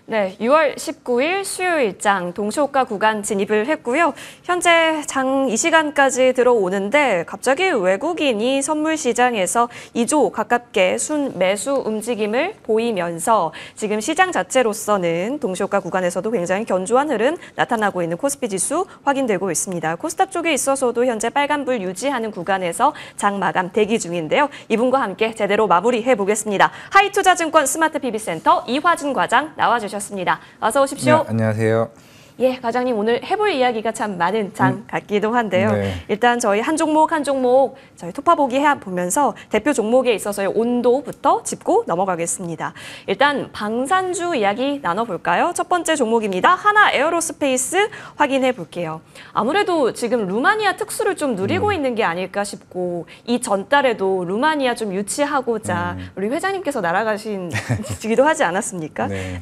네, 6월 19일 수요일장 동시호가 구간 진입을 했고요. 현재 장 이 시간까지 들어오는데 갑자기 외국인이 선물 시장에서 2조 가깝게 순 매수 움직임을 보이면서 지금 시장 자체로서는 동시호가 구간에서도 굉장히 견조한 흐름 나타나고 있는 코스피 지수 확인되고 있습니다. 코스닥 쪽에 있어서도 현재 빨간불 유지하는 구간에서 장 마감 대기 중인데요. 이분과 함께 제대로 마무리해 보겠습니다. 하이투자증권 스마트 PB센터 이화진 과장 나와주셨습니다. 어서 오십시오. 네, 안녕하세요. 예, 과장님 오늘 해볼 이야기가 참 많은 장 같기도 한데요. 네. 일단 저희 한 종목 한 종목 저희 톱파보기 해보면서 대표 종목에 있어서의 온도부터 짚고 넘어가겠습니다. 일단 방산주 이야기 나눠볼까요? 첫 번째 종목입니다. 하나 에어로스페이스 확인해 볼게요. 아무래도 지금 루마니아 특수를 좀 누리고 있는 게 아닐까 싶고 이 전달에도 루마니아 좀 유치하고자 우리 회장님께서 날아가시기도 하지 않았습니까? 네.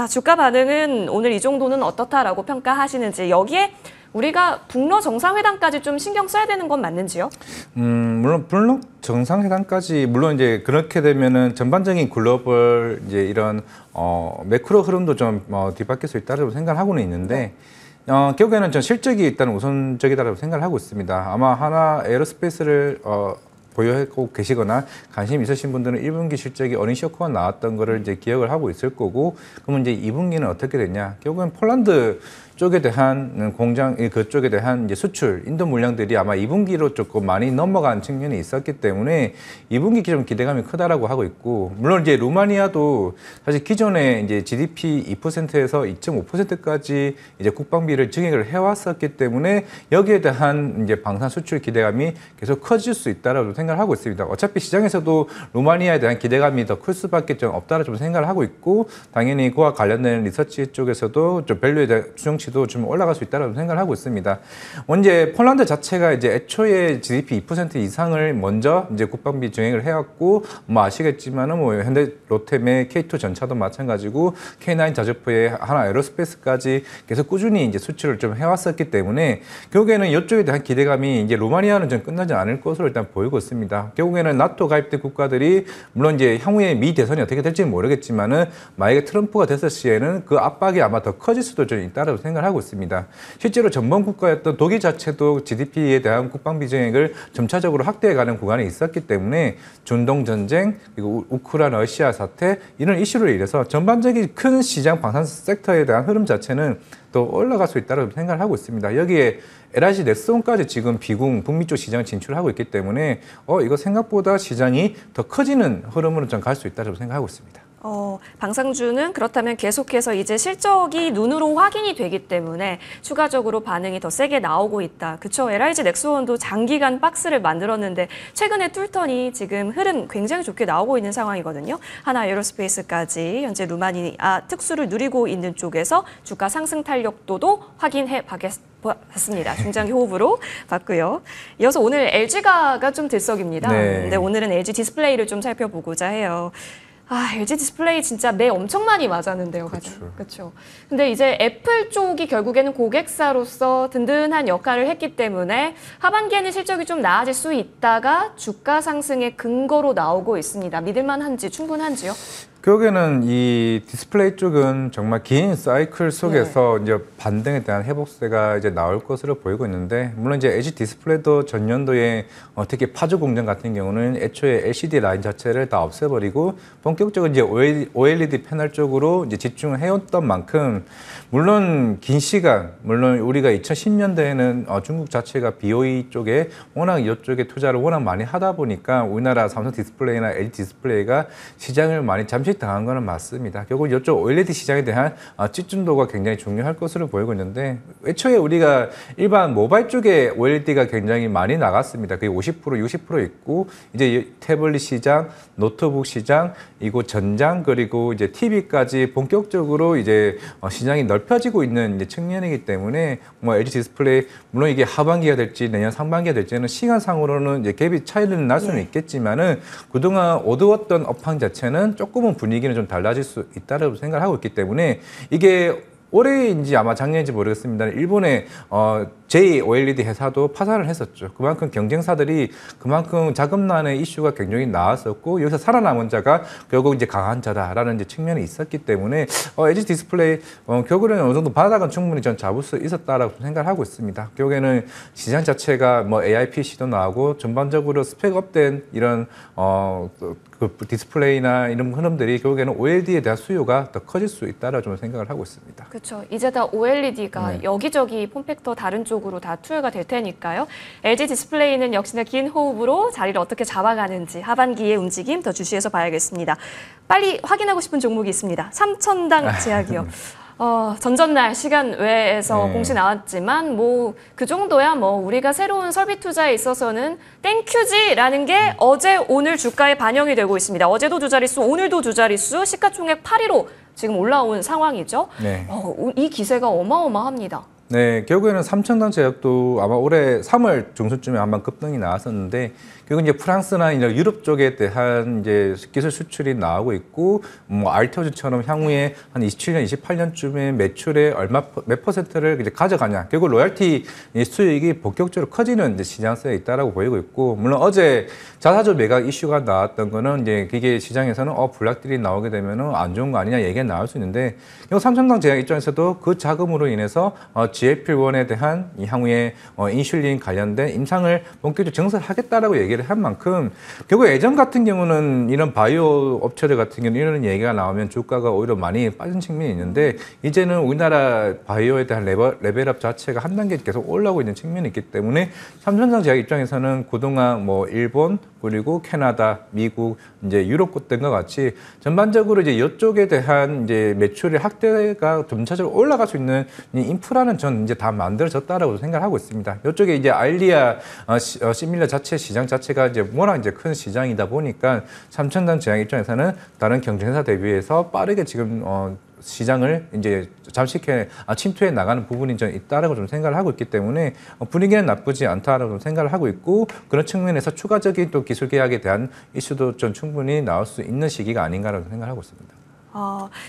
주가 반응은 오늘 이 정도는 어떻다라고 평가하시는지, 여기에 우리가 북러 정상회담까지 좀 신경 써야 되는 건 맞는지요? 물론 북러 정상회담까지 물론 이제 그렇게 되면은 전반적인 글로벌 이제 이런 매크로 흐름도 좀 뒤바뀔 수 있다고 생각하고는 있는데 결국에는 전 실적이 일단 우선적이다라고 생각을 하고 있습니다. 아마 하나 에어로스페이스를 보유하고 계시거나 관심 있으신 분들은 1분기 실적이 어닝 쇼크가 나왔던 거를 이제 기억을 하고 있을 거고, 그러면 이제 2분기는 어떻게 됐냐? 결국엔 폴란드 쪽에 대한 공장, 그쪽에 대한 이제 수출, 인도 물량들이 아마 2분기로 조금 많이 넘어간 측면이 있었기 때문에 2분기 좀 기대감이 크다라고 하고 있고, 물론 이제 루마니아도 사실 기존에 이제 GDP 2%에서 2.5%까지 이제 국방비를 증액을 해왔었기 때문에 여기에 대한 이제 방산 수출 기대감이 계속 커질 수 있다라고 생각을 하고 있습니다. 어차피 시장에서도 루마니아에 대한 기대감이 더 클 수밖에 좀 없다라고 좀 생각을 하고 있고, 당연히 그와 관련된 리서치 쪽에서도 좀 밸류에 대한 추정치 좀 올라갈 수 있다고 생각을 하고 있습니다. 이제 폴란드 자체가 이제 애초에 GDP 2% 이상을 먼저 이제 국방비 증액을 해왔고, 뭐 아시겠지만은 뭐 현대 롯데의 K2 전차도 마찬가지고 K9 자주포의 하나 에어로스페이스까지 계속 꾸준히 이제 수출을 좀 해왔었기 때문에 결국에는 이쪽에 대한 기대감이 이제 루마니아는 좀 끝나지 않을 것으로 일단 보이고 있습니다. 결국에는 나토 가입된 국가들이 물론 이제 향후에 미 대선이 어떻게 될지는 모르겠지만은 만약에 트럼프가 됐을 시에는 그 압박이 아마 더 커질 수도 좀 있다고 생각을 하고 있습니다. 실제로 전범 국가였던 독일 자체도 GDP에 대한 국방비 증액을 점차적으로 확대해가는 구간이 있었기 때문에 중동 전쟁, 그리고 우크라이나 러시아 사태 이런 이슈로 인해서 전반적인 큰 시장 방산 섹터에 대한 흐름 자체는 또 올라갈 수 있다고 생각을 하고 있습니다. 여기에 LIG 넥스온까지 지금 비궁 북미 쪽 시장 진출하고 있기 때문에 이거 생각보다 시장이 더 커지는 흐름으로 좀 갈 수 있다고 생각하고 있습니다. 방산주는 그렇다면 계속해서 이제 실적이 눈으로 확인이 되기 때문에 추가적으로 반응이 더 세게 나오고 있다. 그쵸? LIG 넥스원도 장기간 박스를 만들었는데 최근에 뚫더니 지금 흐름 굉장히 좋게 나오고 있는 상황이거든요. 하나 에어로스페이스까지 현재 루마니아 특수를 누리고 있는 쪽에서 주가 상승 탄력도도 확인해 봤습니다. 중장기 호흡으로 봤고요. 이어서 오늘 LG가가 좀 들썩입니다. 네. 근데 오늘은 LG 디스플레이를 좀 살펴보고자 해요. LG 디스플레이 진짜 매 엄청 많이 맞았는데요, 가장. 그렇죠. 근데 이제 애플 쪽이 결국에는 고객사로서 든든한 역할을 했기 때문에 하반기에는 실적이 좀 나아질 수 있다가 주가 상승의 근거로 나오고 있습니다. 믿을만한지, 충분한지요? 결국에는 이 디스플레이 쪽은 정말 긴 사이클 속에서 이제 반등에 대한 회복세가 이제 나올 것으로 보이고 있는데, 물론 이제 LG 디스플레이도 전년도에 특히 파주 공장 같은 경우는 애초에 LCD 라인 자체를 다 없애버리고 본격적으로 이제 OLED 패널 쪽으로 이제 집중을 해왔던 만큼, 물론 긴 시간, 물론 우리가 2010년대에는 중국 자체가 BOE 쪽에 워낙 이쪽에 투자를 워낙 많이 하다 보니까 우리나라 삼성 디스플레이나 LG 디스플레이가 시장을 많이 잠시 당한 거는 맞습니다. 결국 이쪽 OLED 시장에 대한 집중도가 굉장히 중요할 것으로 보이고 있는데, 애초에 우리가 일반 모바일 쪽에 OLED가 굉장히 많이 나갔습니다. 그게 50%, 60% 있고, 이제 태블릿 시장, 노트북 시장, 이거 전장, 그리고 이제 TV까지 본격적으로 이제 시장이 넓혀지고 있는 이제 측면이기 때문에 뭐 LG 디스플레이 물론 이게 하반기가 될지 내년 상반기가 될지는 시간상으로는 이제 갭이 차이는 날 수는 있겠지만은 그동안 어두웠던 업황 자체는 조금은 분위기는 좀 달라질 수 있다고 생각을 하고 있기 때문에, 이게 올해인지 아마 작년인지 모르겠습니다. 일본의 JOLED 회사도 파산을 했었죠. 그만큼 경쟁사들이 그만큼 자금난의 이슈가 굉장히 나왔었고 여기서 살아남은 자가 결국 이제 강한 자다라는 이제 측면이 있었기 때문에 LG 디스플레이 결국에는 어느 정도 바닥은 충분히 전 잡을 수 있었다라고 생각을 하고 있습니다. 결국에는 시장 자체가 뭐 AI PC도 나오고 전반적으로 스펙업된 이런 그 디스플레이나 이런 흐름들이 결국에는 OLED에 대한 수요가 더 커질 수 있다라고 좀 생각을 하고 있습니다. 그렇죠. 이제 다 OLED가 여기저기 폼팩터 다른 쪽으로 다 투여가 될 테니까요. LG 디스플레이는 역시나 긴 호흡으로 자리를 어떻게 잡아가는지 하반기의 움직임 더 주시해서 봐야겠습니다. 빨리 확인하고 싶은 종목이 있습니다. 3,000당 제약이요. 전전날 시간 외에서 공시 나왔지만 뭐 그 정도야 뭐 우리가 새로운 설비 투자에 있어서는 땡큐지라는 게 어제 오늘 주가에 반영이 되고 있습니다. 어제도 두 자릿수, 오늘도 두 자릿수, 시가총액 8위로 지금 올라온 상황이죠. 네. 이 기세가 어마어마합니다. 네, 결국에는 3,000단 제약도 아마 올해 3월 중순쯤에 한번 급등이 나왔었는데 결국 이제 프랑스나 이제 유럽 쪽에 대한 이제 기술 수출이 나오고 있고 뭐 알테오즈처럼 향후에 한 27년, 28년쯤에 매출의 몇 퍼센트를 이제 가져가냐. 결국 로열티 수익이 본격적으로 커지는 이제 시장성에 있다라고 보이고 있고 물론 어제 자사주 매각 이슈가 나왔던 거는 이제 그게 시장에서는 불락들이 나오게 되면은 안 좋은 거 아니냐 얘기가 나올 수 있는데 결국 3,000당 제약 입장에서도 그 자금으로 인해서 GLP-1에 대한 이 향후에 인슐린 관련된 임상을 본격적으로 증설하겠다라고 얘기를 한 만큼 결국 예전 같은 경우는 이런 바이오 업체들 같은 경우는 이런 얘기가 나오면 주가가 오히려 많이 빠진 측면이 있는데 이제는 우리나라 바이오에 대한 레벨업 자체가 한 단계 계속 올라오고 있는 측면이 있기 때문에 3,000당 제약 입장에서는 그동안 뭐 일본 그리고 캐나다, 미국, 이제 유럽 등과 같이 전반적으로 이제 이쪽에 대한 이제 매출의 확대가 점차적으로 올라갈 수 있는 이 인프라는 전 이제 다 만들어졌다라고 생각하고 있습니다. 이쪽에 이제 알리아 시밀러 자체 시장 자체가 이제 워낙 이제 큰 시장이다 보니까 3,000단 제약 입장에서는 다른 경쟁사 대비해서 빠르게 지금 시장을 이제 잠식해 침투해 나가는 부분이 좀 있다라고 좀 생각을 하고 있기 때문에 분위기는 나쁘지 않다라고 좀 생각을 하고 있고 그런 측면에서 추가적인 또 기술 계약에 대한 이슈도 좀 충분히 나올 수 있는 시기가 아닌가라고 생각을 하고 있습니다.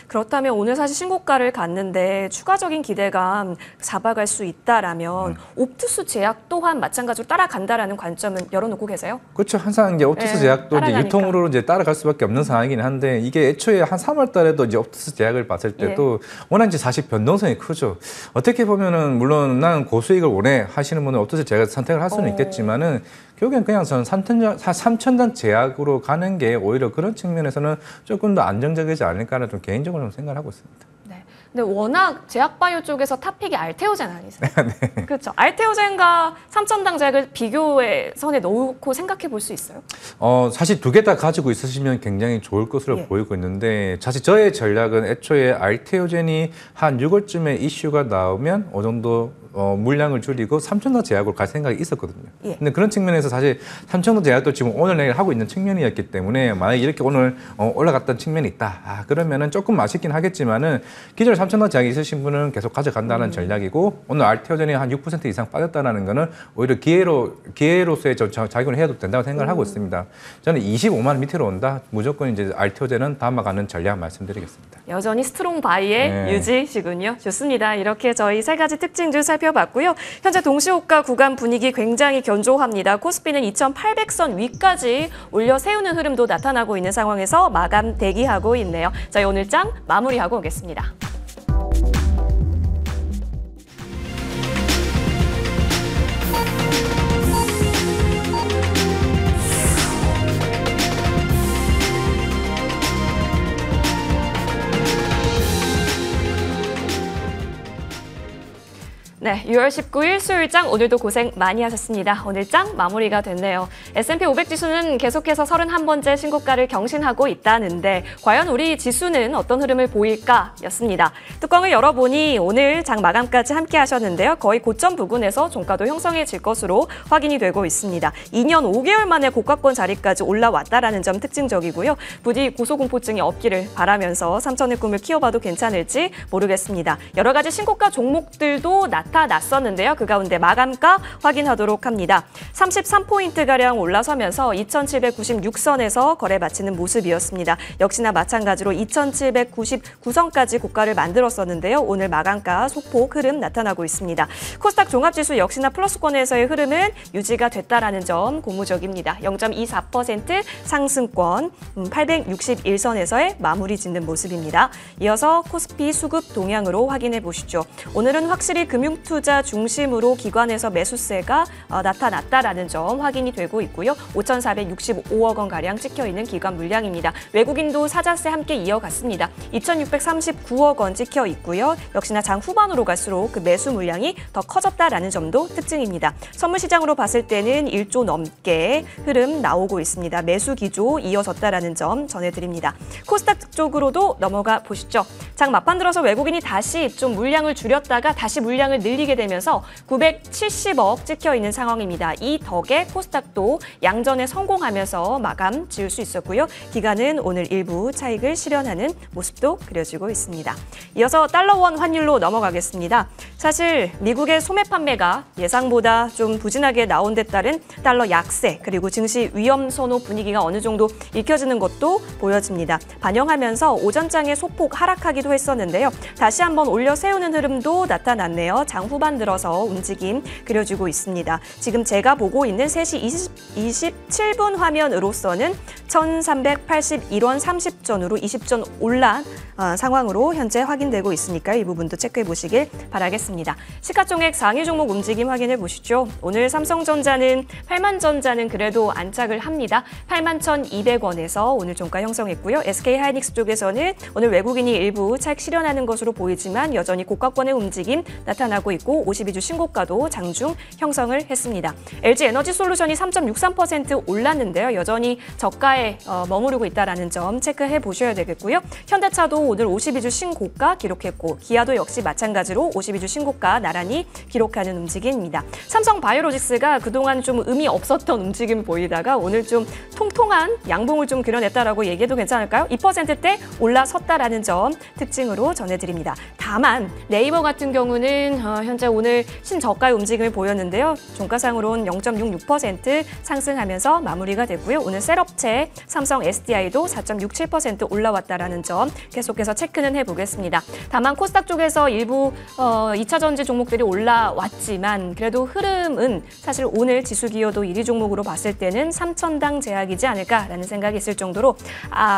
그렇다면 오늘 사실 신고가를 갔는데 추가적인 기대감 잡아갈 수 있다라면 옵투스 제약 또한 마찬가지로 따라간다라는 관점은 열어놓고 계세요? 그렇죠. 항상 이제 옵투스 제약도 이제 유통으로 이제 따라갈 수밖에 없는 상황이긴 한데 이게 애초에 한 3월 달에도 이제 옵투스 제약을 봤을 때도 워낙 이제 사실 변동성이 크죠. 어떻게 보면은 물론 나는 고수익을 원해 하시는 분은 옵투스 제약을 선택을 할 수는 있겠지만은 결국엔 그냥 저는 3,000단 제약으로 가는 게 오히려 그런 측면에서는 조금 더 안정적이지 않을까라는 좀 개인적으로 좀 생각을 하고 있습니다. 네. 근데 워낙 제약바이오 쪽에서 탑픽이 알테오젠 아니세요? 네. 그렇죠. 알테오젠과 3,000당 제약을 비교의 선에 넣고 생각해 볼 수 있어요? 사실 두 개 다 가지고 있으시면 굉장히 좋을 것으로 보이고 있는데 사실 저의 전략은 애초에 알테오젠이 한 6월쯤에 이슈가 나오면 어느 정도 물량을 줄이고 3,000단 제약으로 갈 생각이 있었거든요. 근데 그런 측면에서 사실 3,000단 제약도 지금 오늘 내일 하고 있는 측면이었기 때문에 만약에 이렇게 오늘 올라갔던 측면이 있다. 그러면은 조금 아쉽긴 하겠지만은 기존에 3,000단 제약이 있으신 분은 계속 가져간다는 전략이고 오늘 알테오젠이 한 6% 이상 빠졌다는 거는 오히려 기회로서의 작용을 해도 된다고 생각을 하고 있습니다. 저는 25만 원 밑으로 온다. 무조건 이제 알테오젠은 담아가는 전략 말씀드리겠습니다. 여전히 스트롱 바이의 유지시군요. 좋습니다. 이렇게 저희 세 가지 특징들 살펴봤고요. 현재 동시호가 구간 분위기 굉장히 견조합니다. 코스피는 2,800선 위까지 올려 세우는 흐름도 나타나고 있는 상황에서 마감 대기하고 있네요. 저희 오늘 장 마무리하고 오겠습니다. 네, 6월 19일 수요일장 오늘도 고생 많이 하셨습니다. 오늘 장 마무리가 됐네요. S&P 500 지수는 계속해서 31번째 신고가를 경신하고 있다는데 과연 우리 지수는 어떤 흐름을 보일까? 였습니다. 뚜껑을 열어보니 오늘 장 마감까지 함께 하셨는데요. 거의 고점 부근에서 종가도 형성해질 것으로 확인이 되고 있습니다. 2년 5개월 만에 고가권 자리까지 올라왔다라는 점 특징적이고요. 부디 고소공포증이 없기를 바라면서 3천의 꿈을 키워봐도 괜찮을지 모르겠습니다. 여러 가지 신고가 종목들도 나타나고 나타났었는데요. 그 가운데 마감가 확인하도록 합니다. 33포인트가량 올라서면서 2,796선에서 거래 마치는 모습이었습니다. 역시나 마찬가지로 2,799선까지 고가를 만들었었는데요. 오늘 마감가 소폭 흐름 나타나고 있습니다. 코스닥 종합지수 역시나 플러스권에서의 흐름은 유지가 됐다라는 점 고무적입니다. 0.24% 상승권 861선에서의 마무리 짓는 모습입니다. 이어서 코스피 수급 동향으로 확인해 보시죠. 오늘은 확실히 금융투자 중심으로 기관에서 매수세가 나타났다라는 점 확인이 되고 있고요. 5,465억 원가량 찍혀있는 기관 물량입니다. 외국인도 사자세 함께 이어갔습니다. 2,639억 원 찍혀 있고요. 역시나 장 후반으로 갈수록 그 매수 물량이 더 커졌다라는 점도 특징입니다. 선물시장으로 봤을 때는 1조 넘게 흐름 나오고 있습니다. 매수 기조 이어졌다라는 점 전해드립니다. 코스닥 쪽으로도 넘어가 보시죠. 장 막판 들어서 외국인이 다시 좀 물량을 줄였다가 다시 물량을 늘리게 되면서 970억 찍혀 있는 상황입니다. 이 덕에 코스닥도 양전에 성공하면서 마감 지을 수 있었고요. 기관은 오늘 일부 차익을 실현하는 모습도 그려지고 있습니다. 이어서 달러원 환율로 넘어가겠습니다. 사실 미국의 소매 판매가 예상보다 좀 부진하게 나온 데 따른 달러 약세 그리고 증시 위험 선호 분위기가 어느 정도 익혀지는 것도 보여집니다. 반영하면서 오전장에 소폭 하락하기도 했었는데요. 다시 한번 올려 세우는 흐름도 나타났네요. 장 후반 들어서 움직임 그려지고 있습니다. 지금 제가 보고 있는 3시 27분 화면으로서는 1,381원 30전으로 20전 올란 상황으로 현재 확인되고 있으니까 이 부분도 체크해 보시길 바라겠습니다. 시가총액 상위 종목 움직임 확인해 보시죠. 오늘 삼성전자는 8만전자는 그래도 안착을 합니다. 81,200원에서 오늘 종가 형성했고요. SK하이닉스 쪽에서는 오늘 외국인이 일부 차익 실현하는 것으로 보이지만 여전히 고가권의 움직임 나타나고 있고 52주 신고가도 장중 형성을 했습니다. LG에너지솔루션이 3.63% 올랐는데요. 여전히 저가에 머무르고 있다는 점 체크해 보셔야 되겠고요. 현대차도 오늘 52주 신고가 기록했고 기아도 역시 마찬가지로 52주 신고가 나란히 기록하는 움직임입니다. 삼성바이오로직스가 그동안 좀 의미 없었던 움직임을 보이다가 오늘 좀 통통한 양봉을 좀 그려냈다라고 얘기해도 괜찮을까요? 2%대 올라섰다라는 점 특징으로 전해드립니다. 다만 네이버 같은 경우는 현재 오늘 신저가의 움직임을 보였는데요. 종가상으로는 0.66% 상승하면서 마무리가 됐고요. 오늘 셀업체 삼성 SDI도 4.67% 올라왔다라는 점 계속해서 체크는 해보겠습니다. 다만 코스닥 쪽에서 일부 2차 전지 종목들이 올라왔지만 그래도 흐름은 사실 오늘 지수 기여도 1위 종목으로 봤을 때는 3,000당 제약이지 않을까라는 생각이 있을 정도로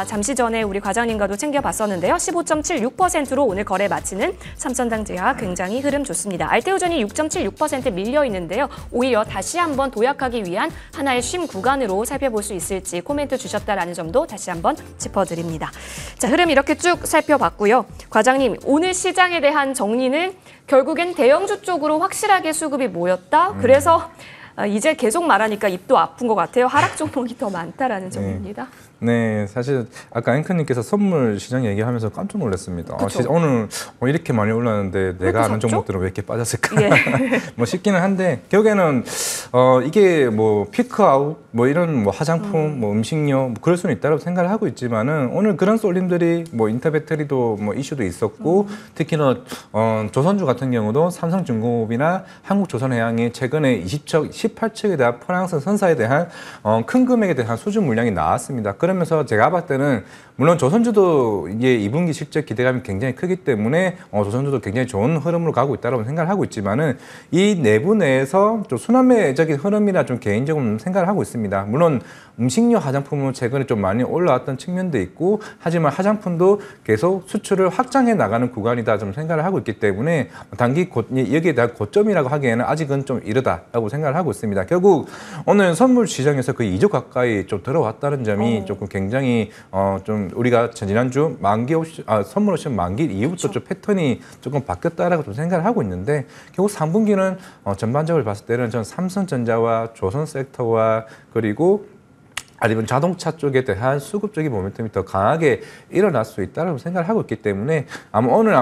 잠시 전에 우리 과장님과도 챙겨봤었는데요. 15.76%로 오늘 거래 마치는 3,000당 제약 굉장히 흐름 좋습니다. 알테오전이 6.76% 밀려 있는데요. 오히려 다시 한번 도약하기 위한 하나의 쉼 구간으로 살펴볼 수 있을지 코멘트 주셨다라는 점도 다시 한번 짚어드립니다. 자, 흐름 이렇게 쭉 살펴봤고요. 과장님, 오늘 시장에 대한 정리는 결국엔 대형주 쪽으로 확실하게 수급이 모였다. 그래서 이제 계속 말하니까 입도 아픈 것 같아요. 하락 종목이 더 많다라는 점입니다. 네, 사실 아까 앵커님께서 선물 시장 얘기하면서 깜짝 놀랐습니다. 오늘 이렇게 많이 올랐는데 내가 아는 종목들은 왜 이렇게 빠졌을까? 예. 뭐 싶기는 한데 결국에는 이게 뭐 피크아웃 뭐 이런 뭐 화장품, 뭐 음식료 뭐 그럴 수는 있다고 생각을 하고 있지만은 오늘 그런 쏠림들이 뭐 인터배터리도 뭐 이슈도 있었고 특히나 조선주 같은 경우도 삼성중공업이나 한국조선해양이 최근에 18척에 대한 프랑스 선사에 대한 큰 금액에 대한 수주 물량이 나왔습니다. 그러면서 제가 봤을 때는 물론 조선주도 이게 2분기 실적 기대감이 굉장히 크기 때문에 조선주도 굉장히 좋은 흐름으로 가고 있다고 생각을 하고 있지만은 이 내부 내에서 좀 순환매적인 흐름이라 좀 개인적으로 생각을 하고 있습니다. 물론 음식료 화장품은 최근에 좀 많이 올라왔던 측면도 있고 하지만 화장품도 계속 수출을 확장해 나가는 구간이다 좀 생각을 하고 있기 때문에 단기 여기에 대한 고점이라고 하기에는 아직은 좀 이르다라고 생각을 하고 있습니다. 결국 오늘 선물 시장에서 거의 2조 가까이 좀 들어왔다는 점이 조금 굉장히 좀 우리가 지난주 만기 선물 옵션 만기 이후부터 좀 패턴이 조금 바뀌었다라고 좀 생각을 하고 있는데 결국 3분기는 전반적으로 봤을 때는 전 삼성전자와 조선 섹터와 그리고 아니면 자동차 쪽에 대한 수급적인 모멘텀이 더 강하게 일어날 수 있다고 생각을 하고 있기 때문에 오늘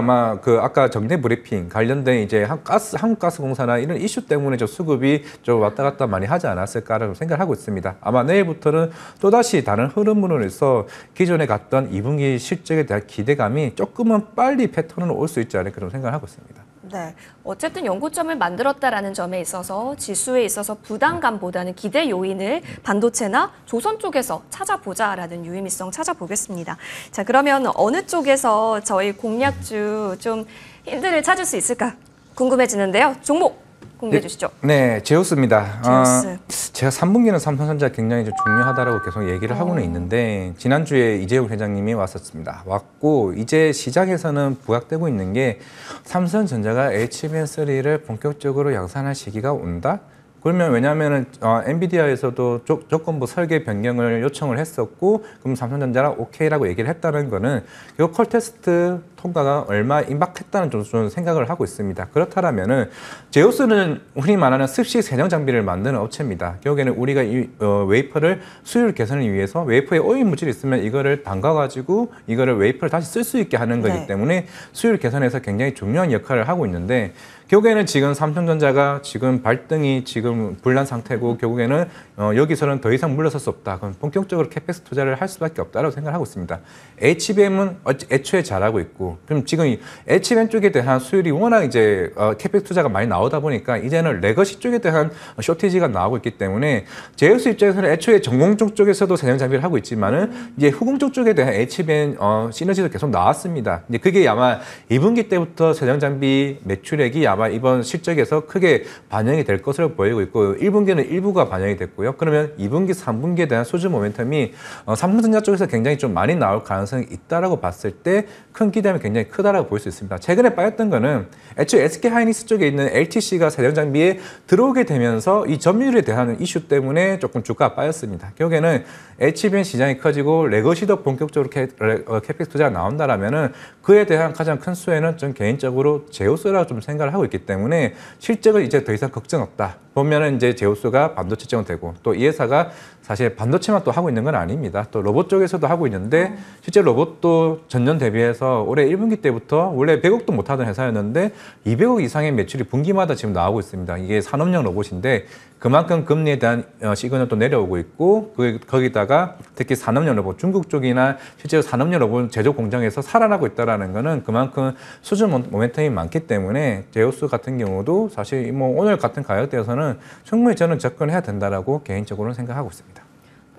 그 아까 정례 브리핑 관련된 이제 한국가스공사나 이런 이슈 때문에 저 수급이 좀 왔다 갔다 많이 하지 않았을까라고 생각을 하고 있습니다. 아마 내일부터는 또다시 다른 흐름으로 해서 기존에 갔던 2분기 실적에 대한 기대감이 조금은 빨리 패턴으로 올 수 있지 않을까 좀 생각을 하고 있습니다. 네, 어쨌든 연고점을 만들었다라는 점에 있어서 지수에 있어서 부담감보다는 기대 요인을 반도체나 조선 쪽에서 찾아보자라는 유의미성 찾아보겠습니다. 자, 그러면 어느 쪽에서 저희 공략주 좀 힌트를 찾을 수 있을까 궁금해지는데요. 종목 공개해 주시죠. 네, 제우스입니다. 제우스. 제가 3분기는 삼성전자 굉장히 좀 중요하다라고 계속 얘기를 하고는 있는데 지난주에 이재용 회장님이 왔고 이제 시장에서는 부각되고 있는 게 삼성전자가 HBM3를 본격적으로 양산할 시기가 온다? 그러면 왜냐하면 엔비디아에서도 조건부 설계 변경을 요청을 했었고 그럼 삼성전자랑 오케이라고 얘기를 했다는 거는 결국 콜 테스트 통과가 얼마 임박했다는 좀 생각을 하고 있습니다. 그렇다면은 제우스는 흔히 말하는 습식 세정 장비를 만드는 업체입니다. 결국에는 우리가 이 웨이퍼를 수율 개선을 위해서 웨이퍼에 오일 물질이 있으면 이거를 담가가지고 이거를 웨이퍼를 다시 쓸 수 있게 하는 거기 때문에 수율 개선에서 굉장히 중요한 역할을 하고 있는데 결국에는 지금 삼성전자가 지금 발등이 지금 불난 상태고 결국에는 여기서는 더 이상 물러설 수 없다. 그럼 본격적으로 캐펙스 투자를 할 수밖에 없다고 생각하고 있습니다. HBM은 애초에 잘하고 있고 그럼 지금 이 HBM 쪽에 대한 수율이 워낙 이제 캐펙스 투자가 많이 나오다 보니까 이제는 레거시 쪽에 대한 쇼티지가 나오고 있기 때문에 제우스 입장에서는 애초에 전공쪽 쪽에서도 세정 장비를 하고 있지만은 이제 후공쪽 쪽에 대한 HBM 시너지도 계속 나왔습니다. 이제 그게 아마 2분기 때부터 세정 장비 매출액이 아마 이번 실적에서 크게 반영이 될 것으로 보이고 있고 1분기는 일부가 반영이 됐고요. 그러면 2분기, 3분기에 대한 수준 모멘텀이 삼성전자 쪽에서 굉장히 좀 많이 나올 가능성이 있다라고 봤을 때 큰 기대감이 굉장히 크다라고 볼 수 있습니다. 최근에 빠졌던 거는 애초에 SK하이닉스 쪽에 있는 LTC가 세정 장비에 들어오게 되면서 이 점유율에 대한 이슈 때문에 조금 주가가 빠졌습니다. 결국에는 HBM 시장이 커지고 레거시도 본격적으로 캐펙스 투자가 나온다라면은 그에 대한 가장 큰 수혜는 전 개인적으로 제우스라고 좀 생각을 하고 있기 때문에 실적은 이제 더 이상 걱정 없다. 보면은 이제 제우스가 반도체 쪽은 되고 또 이 회사가 사실 반도체만 또 하고 있는 건 아닙니다. 또 로봇 쪽에서도 하고 있는데 실제 로봇도 전년 대비해서 올해 1분기 때부터 원래 100억도 못 하던 회사였는데 200억 이상의 매출이 분기마다 지금 나오고 있습니다. 이게 산업용 로봇인데 그만큼 금리에 대한 시그널 또 내려오고 있고 거기다가 특히 산업용 로봇 중국 쪽이나 실제로 산업용 로봇 제조 공장에서 살아나고 있다라는 거는 그만큼 수준 모멘텀이 많기 때문에 제우스 같은 경우도 사실 뭐 오늘 같은 가격대에서는 충분히 저는 접근해야 된다라고 개인적으로는 생각하고 있습니다.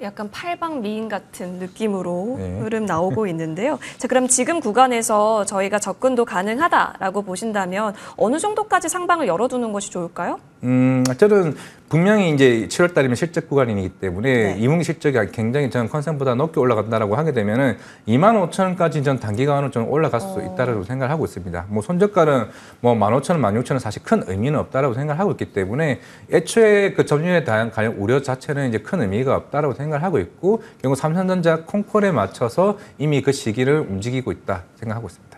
약간 팔방미인 같은 느낌으로 네. 흐름 나오고 있는데요. 자, 그럼 지금 구간에서 저희가 접근도 가능하다라고 보신다면 어느 정도까지 상방을 열어두는 것이 좋을까요? 저는 분명히 이제 7월 달이면 실적 구간이기 때문에 네. 2분기 실적이 굉장히 저는 컨센보다 높게 올라간다라고 하게 되면은 25,000원까지 전 단기간으로 좀 올라갈 수 있다라고 생각을 하고 있습니다. 뭐 손저가는 뭐 15,000원, 16,000원 사실 큰 의미는 없다라고 생각을 하고 있기 때문에 애초에 그 점유율에 대한 가령 우려 자체는 이제 큰 의미가 없다라고 생각을 하고 있고 결국 삼성전자 콩콜에 맞춰서 이미 그 시기를 움직이고 있다 생각하고 있습니다.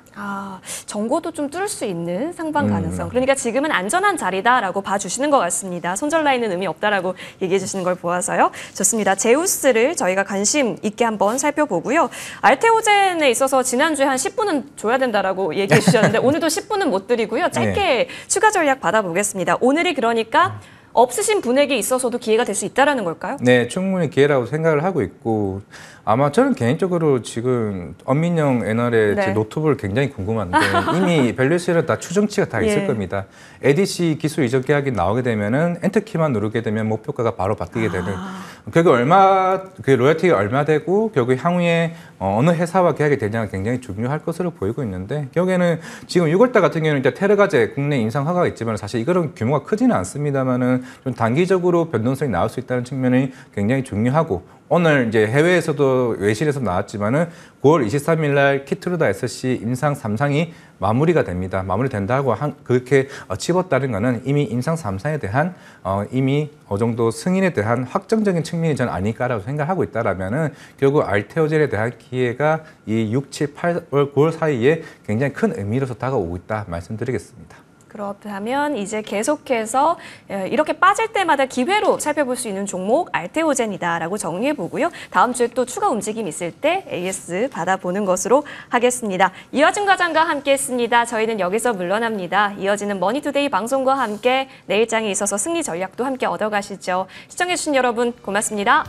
정고도 좀 뚫을 수 있는 상방 가능성. 그러니까 지금은 안전한 자리다라고 봐주시는 것 같습니다. 손절나 있는 의미 없다라고 얘기해 주시는 걸 보아서요. 좋습니다. 제우스를 저희가 관심 있게 한번 살펴보고요. 알테오젠에 있어서 지난주에 한 10분은 줘야 된다라고 얘기해 주셨는데 오늘도 10분은 못 드리고요. 짧게 추가 전략 받아보겠습니다. 오늘이 그러니까 없으신 분에게 있어서도 기회가 될 수 있다라는 걸까요? 네, 충분히 기회라고 생각을 하고 있고 아마 저는 개인적으로 지금 엄민영 애널의 네. 노트북을 굉장히 궁금한데 이미 밸류에이션은 다 추정치가 다 있을 겁니다. ADC 기술 이전 계약이 나오게 되면은 엔터키만 누르게 되면 목표가가 바로 바뀌게 되는 결국 그 로열티가 얼마 되고 결국 향후에 어느 회사와 계약이 되냐가 굉장히 중요할 것으로 보이고 있는데 결국에는 지금 6월달 같은 경우는 이제 테르가제 국내 임상 허가가 있지만 사실 이거는 규모가 크지는 않습니다만은 좀 단기적으로 변동성이 나올 수 있다는 측면이 굉장히 중요하고 오늘 이제 해외에서도 외신에서 나왔지만은 9월 23일 날 키트루다 SC 임상 3상이 마무리가 됩니다. 마무리된다고 그렇게 집었다는 거는 이미 임상 3상에 대한 이미 어느 정도 승인에 대한 확정적인 측면이 저는 아닐까라고 생각하고 있다라면은 결국 알테오젠에 대한 기회가 이 6, 7, 8월, 9월 사이에 굉장히 큰 의미로서 다가오고 있다 말씀드리겠습니다. 그렇다면 이제 계속해서 이렇게 빠질 때마다 기회로 살펴볼 수 있는 종목 알테오젠이다라고 정리해보고요. 다음 주에 또 추가 움직임 있을 때 AS 받아보는 것으로 하겠습니다. 이화준 과장과 함께했습니다. 저희는 여기서 물러납니다. 이어지는 머니투데이 방송과 함께 내일장에 있어서 승리 전략도 함께 얻어가시죠. 시청해주신 여러분 고맙습니다.